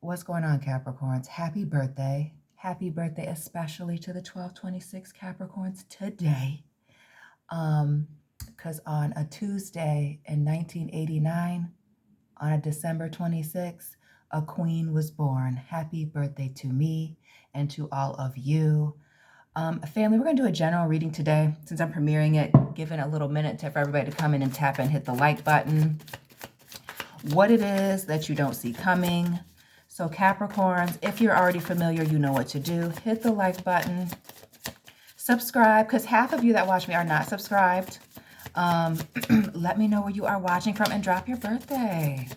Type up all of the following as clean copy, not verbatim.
What's going on, Capricorns? Happy birthday. Happy birthday, especially to the 1226 Capricorns today. Because on a Tuesday in 1989, on a December 26th, a queen was born. Happy birthday to me and to all of you. Family, we're going to do a general reading today. Since I'm premiering it, giving a little minute for everybody to come in and tap and hit the like button. What it is that you don't see coming. So Capricorns, if you're already familiar, you know what to do. Hit the like button. Subscribe, because half of you that watch me are not subscribed. Let me know where you are watching from and drop your birthday.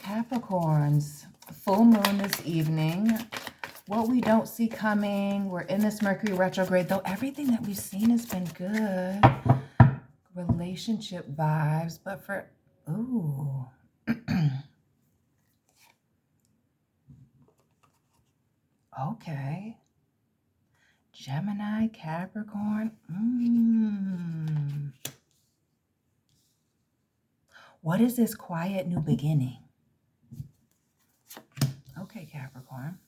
Capricorns, full moon this evening. What we don't see coming. We're in this Mercury retrograde, though everything that we've seen has been good. Relationship vibes, but for, ooh. Okay. Gemini, Capricorn. What is this quiet new beginning? Okay, Capricorn.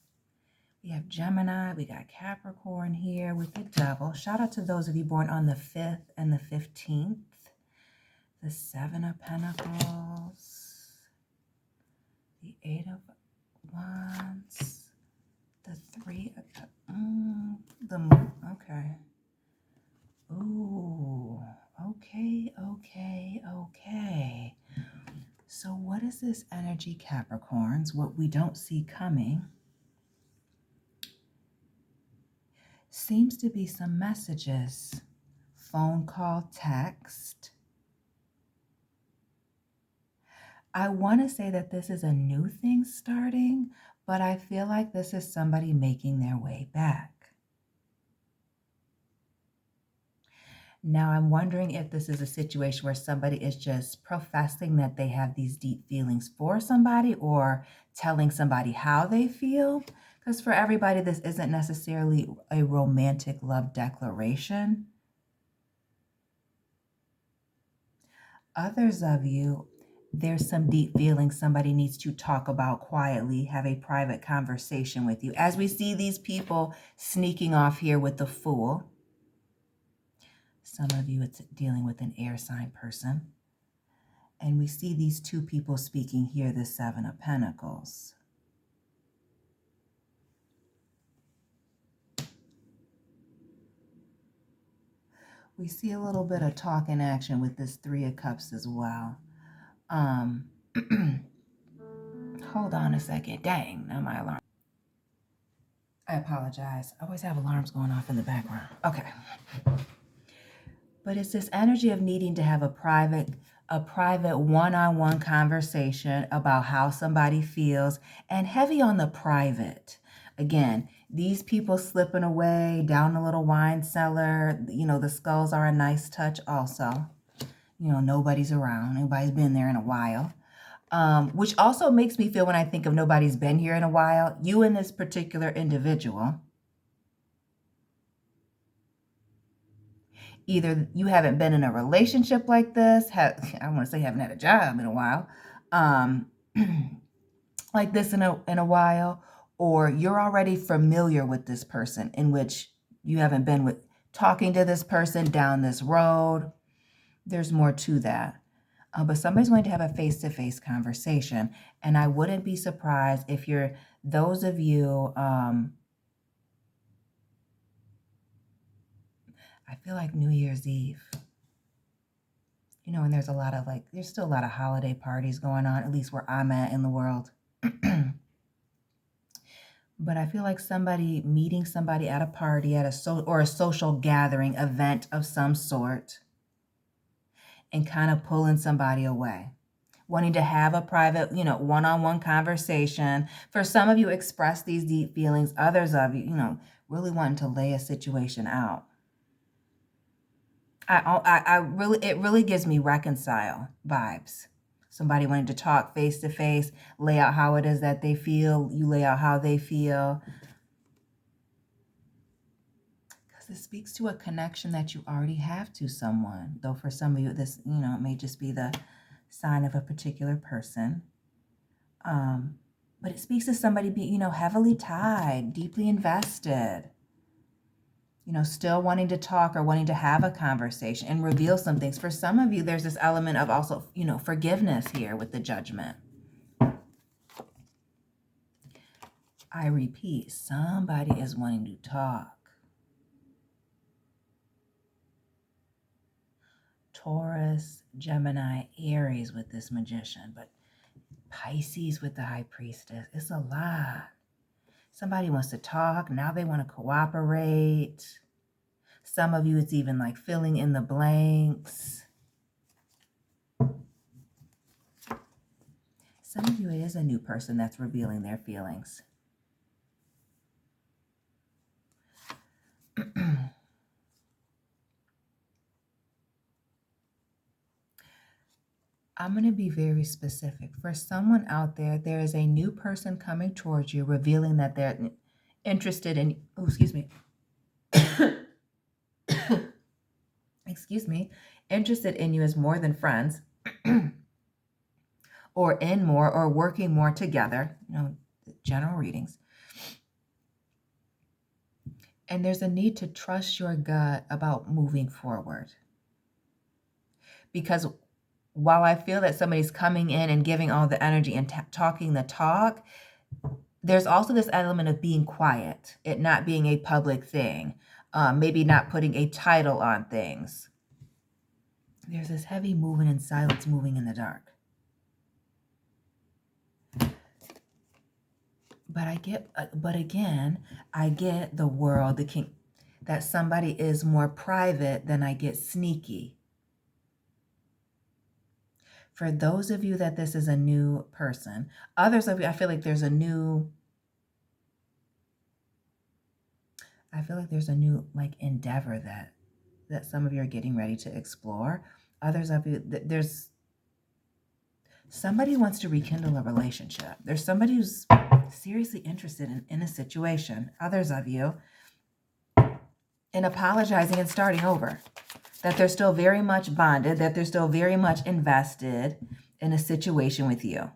We have Gemini. We got Capricorn here with the Devil. Shout out to those of you born on the 5th and the 15th. The 7 of Pentacles. The 8 of Wands. The 3 of the moon. Okay. Ooh. Okay. So what is this energy, Capricorns? What we don't see coming seems to be some messages. Phone call, text. I want to say that this is a new thing starting, but I feel like this is somebody making their way back. Now, I'm wondering if this is a situation where somebody is just professing that they have these deep feelings for somebody or telling somebody how they feel. Because for everybody, this isn't necessarily a romantic love declaration. Others of you, there's some deep feelings somebody needs to talk about quietly, have a private conversation with you. As we see these people sneaking off here with the Fool. Some of you, it's dealing with an air sign person. And we see these two people speaking here, the 7 of Pentacles. We see a little bit of talk in action with this 3 of Cups as well. Hold on a second. Dang, now my alarm. I apologize. I always have alarms going off in the background. Okay. But it's this energy of needing to have a private one-on-one conversation about how somebody feels, and heavy on the private. Again, these people slipping away down a little wine cellar. You know, the skulls are a nice touch also. You know, nobody's around. Nobody's been there in a while. Which also makes me feel, when I think of nobody's been here in a while, you and this particular individual, either you haven't been in a relationship like this, I want to say haven't had a job in a while, like this in a while, or you're already familiar with this person, in which you haven't been talking to this person down this road. There's more to that. But somebody's going to have a face-to-face conversation. And I wouldn't be surprised if those of you, I feel like New Year's Eve, you know, and there's still a lot of holiday parties going on, at least where I'm at in the world. But I feel like somebody meeting somebody at a party, or a social gathering event of some sort, and kind of pulling somebody away, wanting to have a private, you know, one-on-one conversation. For some of you, express these deep feelings. Others of you, you know, really wanting to lay a situation out. It really gives me reconcile vibes. Somebody wanting to talk face to face, lay out how it is that they feel. You lay out how they feel. Because it speaks to a connection that you already have to someone. Though for some of you, this, you know, it may just be the sign of a particular person. But it speaks to somebody being, heavily tied, deeply invested, still wanting to talk or wanting to have a conversation and reveal some things. For some of you, there's this element of also, forgiveness here with the Judgment. I repeat, somebody is wanting to talk. Taurus, Gemini, Aries with this Magician, but Pisces with the High Priestess. It's a lot. Somebody wants to talk. Now they want to cooperate. Some of you, it's even like filling in the blanks. Some of you, it is a new person that's revealing their feelings. I'm going to be very specific. For someone out there, there is a new person coming towards you, revealing that they're interested in, interested in you as more than friends, or in more, or working more together, general readings. And there's a need to trust your gut about moving forward. Because while I feel that somebody's coming in and giving all the energy and talking the talk, there's also this element of being quiet, it not being a public thing, maybe not putting a title on things. There's this heavy movement in silence, moving in the dark. But I get the world, the king, that somebody is more private than I get sneaky. For those of you that this is a new person, others of you, I feel like there's a new like endeavor that some of you are getting ready to explore. Others of you, there's somebody wants to rekindle a relationship. There's somebody who's seriously interested in a situation. Others of you in apologizing and starting over. That they're still very much bonded, that they're still very much invested in a situation with you.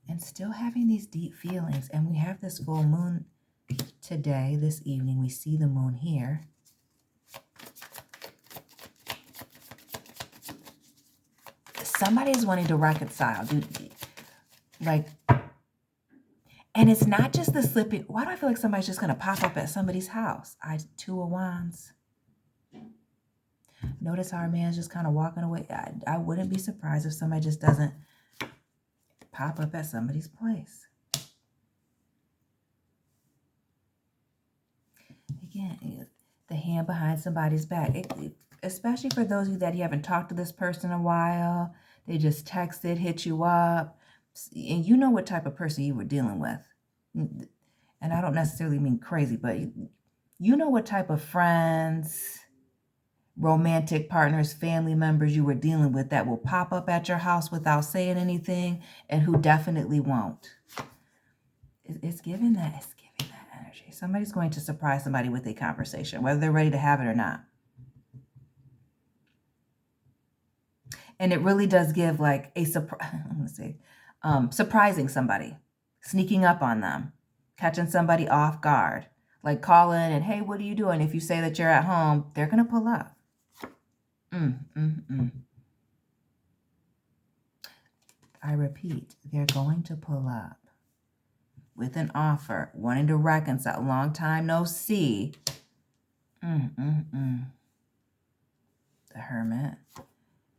And still having these deep feelings. And we have this full moon today, this evening. We see the moon here. Somebody is wanting to reconcile. And it's not just the slipping. Why do I feel like somebody's just going to pop up at somebody's house? Two of Wands. Notice how our man's just kind of walking away. I wouldn't be surprised if somebody just doesn't pop up at somebody's place. Again, the hand behind somebody's back. Especially for those of you that you haven't talked to this person in a while. They just texted, hit you up. And you know what type of person you were dealing with. And I don't necessarily mean crazy, but you know what type of friends, romantic partners, family members you were dealing with that will pop up at your house without saying anything and who definitely won't. It's giving that energy. Somebody's going to surprise somebody with a conversation, whether they're ready to have it or not. And it really does give like a surprising somebody, sneaking up on them, catching somebody off guard, like calling and, hey, what are you doing? If you say that you're at home, they're going to pull up. I repeat, they're going to pull up with an offer, wanting to reconcile. Long time no see. The Hermit.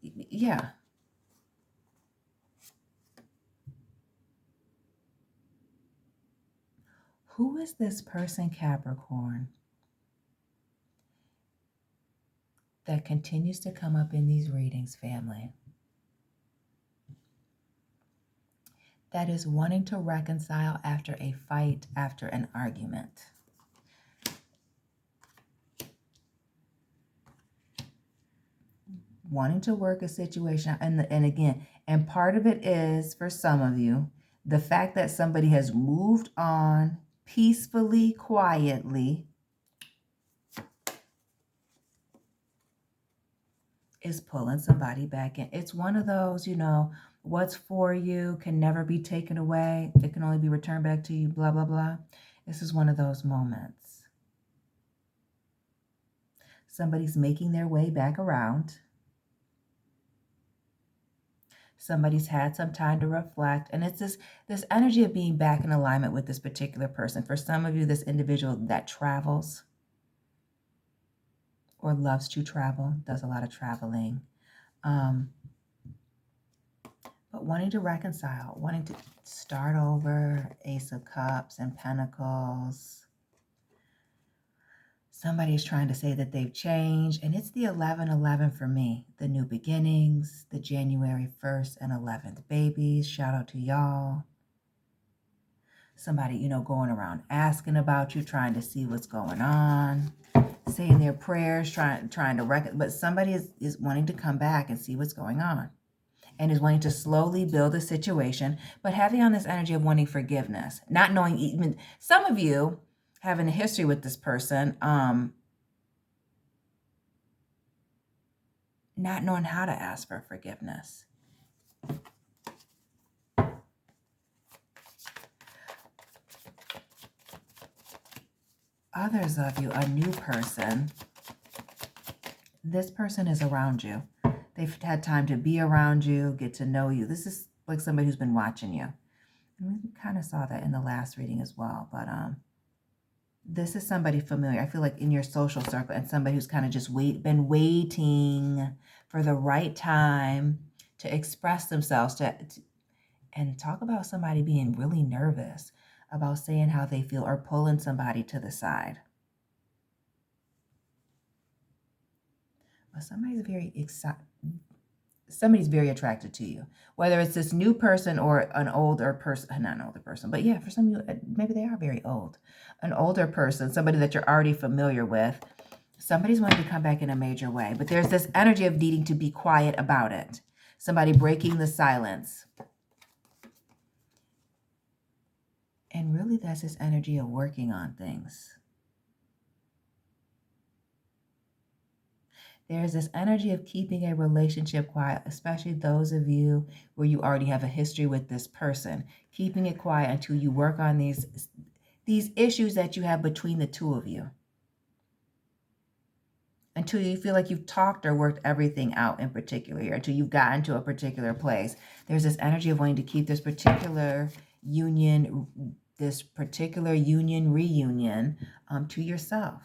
Yeah. Who is this person, Capricorn, that continues to come up in these readings, family? That is wanting to reconcile after a fight, after an argument. Wanting to work a situation out. And again, and part of it is, for some of you, the fact that somebody has moved on peacefully, quietly, is pulling somebody back in. It's one of those, what's for you can never be taken away. It can only be returned back to you, blah, blah, blah. This is one of those moments. Somebody's making their way back around. Somebody's had some time to reflect. And it's this energy of being back in alignment with this particular person. For some of you, this individual that travels or loves to travel, does a lot of traveling. But wanting to reconcile, wanting to start over, Ace of Cups and Pentacles. Somebody's trying to say that they've changed, and it's the 11-11 for me. The new beginnings, the January 1st and 11th babies. Shout out to y'all. Somebody, going around asking about you, trying to see what's going on, saying their prayers, trying to but somebody is wanting to come back and see what's going on. And is wanting to slowly build a situation, but having on this energy of wanting forgiveness, not knowing, even some of you having a history with this person, not knowing how to ask for forgiveness. Others of you, a new person, this person is around you. They've had time to be around you, get to know you. This is like somebody who's been watching you. And we kind of saw that in the last reading as well. But this is somebody familiar. I feel like in your social circle, and somebody who's kind of just been waiting for the right time to express themselves. And talk about somebody being really nervous about saying how they feel or pulling somebody to the side. But somebody's very excited. Somebody's very attracted to you, whether it's this new person or an older person, not an older person, but yeah, for some of you, maybe they are very old. An older person, somebody that you're already familiar with, somebody's wanting to come back in a major way, but there's this energy of needing to be quiet about it. Somebody breaking the silence. And really that's this energy of working on things. There's this energy of keeping a relationship quiet, especially those of you where you already have a history with this person. Keeping it quiet until you work on these issues that you have between the two of you. Until you feel like you've talked or worked everything out in particular, or until you've gotten to a particular place. There's this energy of wanting to keep this particular union reunion to yourself.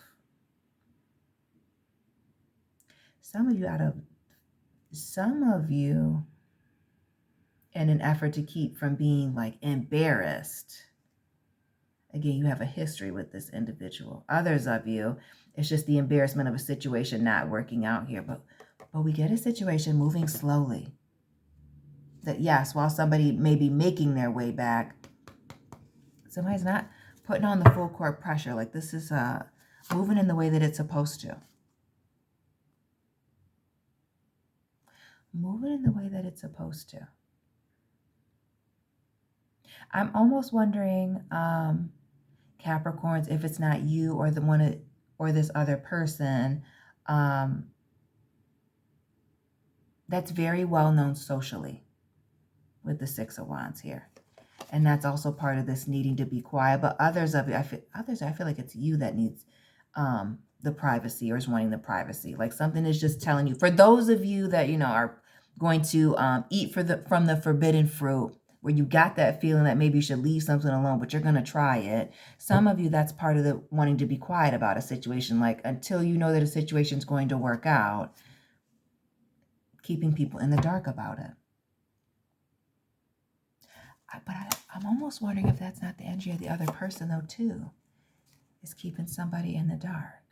Some of you, in an effort to keep from being like embarrassed. Again, you have a history with this individual. Others of you, it's just the embarrassment of a situation not working out here. But we get a situation moving slowly. That yes, while somebody may be making their way back, somebody's not putting on the full court pressure. Like this is moving in the way that it's supposed to. Moving in the way that it's supposed to. I'm almost wondering, Capricorns, if it's not you or the one or this other person, that's very well known socially with the Six of Wands here. And that's also part of this needing to be quiet. But others of you, I feel like it's you that needs the privacy or is wanting the privacy. Like something is just telling you. For those of you that, are going to eat from the forbidden fruit, where you got that feeling that maybe you should leave something alone, but you're going to try it. Some of you, that's part of the wanting to be quiet about a situation. Like until you know that a situation's going to work out, keeping people in the dark about it. But I'm almost wondering if that's not the energy of the other person though too, is keeping somebody in the dark.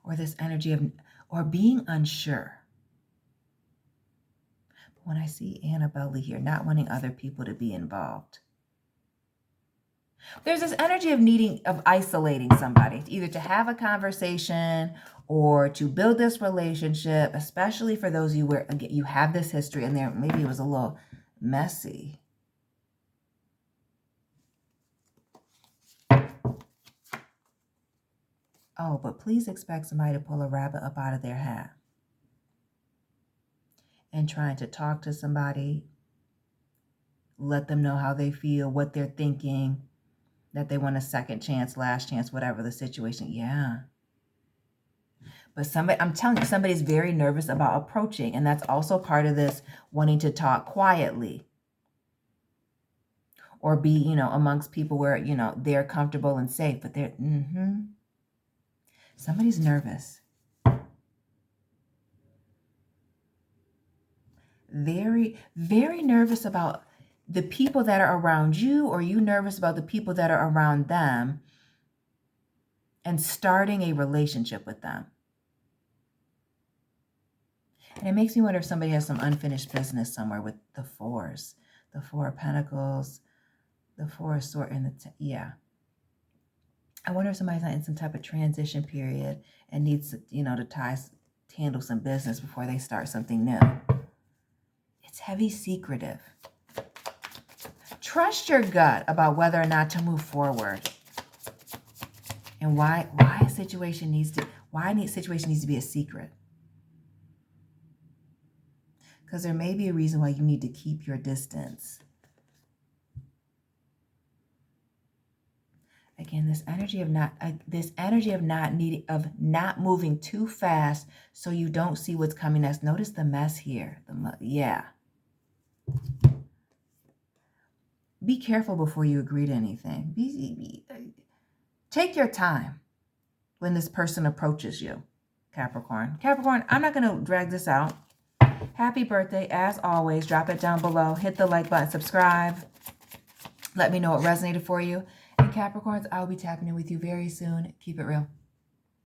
Or this energy of, or being unsure. When I see Annabelle here, not wanting other people to be involved. There's this energy of isolating somebody, either to have a conversation or to build this relationship, especially for those of you where again, you have this history and there maybe it was a little messy. Oh, but please expect somebody to pull a rabbit up out of their hat. and trying to talk to somebody, let them know how they feel, what they're thinking, that they want a second chance, last chance, whatever the situation. Yeah. But I'm telling you, somebody's very nervous about approaching. And that's also part of this wanting to talk quietly or be, amongst people where, they're comfortable and safe. But somebody's nervous. Very, very nervous about the people that are around you, or you nervous about the people that are around them and starting a relationship with them. And it makes me wonder if somebody has some unfinished business somewhere with the fours, the Four of Pentacles, the Four of Swords, and yeah. I wonder if somebody's not in some type of transition period and needs to, to handle some business before they start something new. It's heavy secretive. Trust your gut about whether or not to move forward. And why a situation needs to be a secret. Because there may be a reason why you need to keep your distance. Again, this energy of not moving too fast so you don't see what's coming next. Notice the mess here. Yeah. Be careful before you agree to anything. Take your time when this person approaches you, Capricorn. Capricorn, I'm not going to drag this out. Happy birthday. As always, drop it down below. Hit the like button, subscribe. Let me know what resonated for you. And Capricorns, I'll be tapping in with you very soon. Keep it real.